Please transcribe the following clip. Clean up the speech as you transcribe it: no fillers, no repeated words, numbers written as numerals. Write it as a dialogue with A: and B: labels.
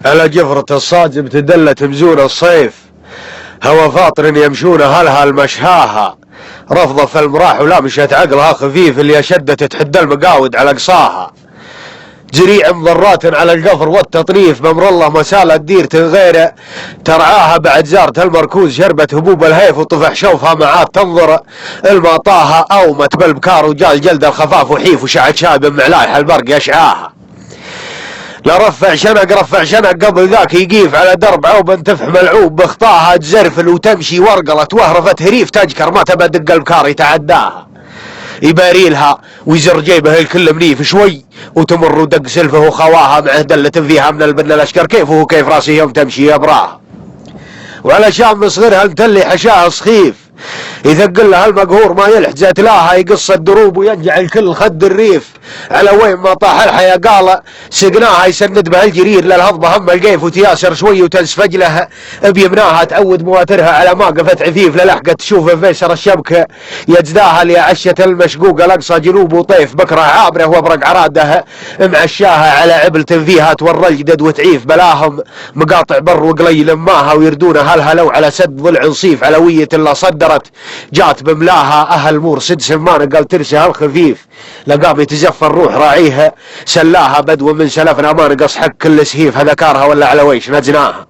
A: على جفرة الصاجب تدلت مزون الصيف، هوى فاطر يمشون هلها المشهاها، رفضة في المراح ولا مشت عقلها خفيف، اللي شدت تحدى المقاود على قصاها، جريع مضرات على القفر والتطريف، بمر الله مسالة تدير تغيره ترعاها، بعد زارت المركوز شربت هبوب الهيف وطفح شوفها معاد تنظر المطاها، اومت بالبكار وجال جلد الخفاف وحيف، وشعت شاب معلايح البرق يشعاها، لا رفع شنق قبل ذاك يقيف على درب عوب تفح ملعوب بخطاها، تزرفل وتمشي ورقلت وهرفت هريف تجكر ما تبى دق البكار يتعداها، يباريلها ويزر جيبه الكل منيف شوي وتمر ودق سلفه وخواها، معه دلة فيها من البن الاشكر كيفه كيف راسي يوم تمشي يبراها، وعلى شام مصغرها المتلي حشاها صخيف، يثقل لها المقهور ما يلح زات لاها، يقص الدروب وينجع الكل خد الريف، على وين ما طاح الحيا قال سقناها، يسند به الجرير للهضبه هم القيف، وتياسر شوي وتنسفج له بيمناها، تعود مواترها على ما قفت عفيف، للحقت تشوف فيسر الشبكه يجداها، اللي عشت المشقوقه الاقصى جنوب وطيف، بكره عابره وابرق عراده معشاها، على عبل فيها تور الجدد وتعيف، بلاهم مقاطع بر وقليل ماها، ويردونها الهلو على سد ضلع نصيف، علويه الا صدرت جات بملاها، اهل مور سد سمانه قال ترسها الخفيف، لقام يتزفر الروح راعيها سلاها، بدو من سلفنا ما نقص حق كل سهيف، هذا كارها ولا على ويش نزناها.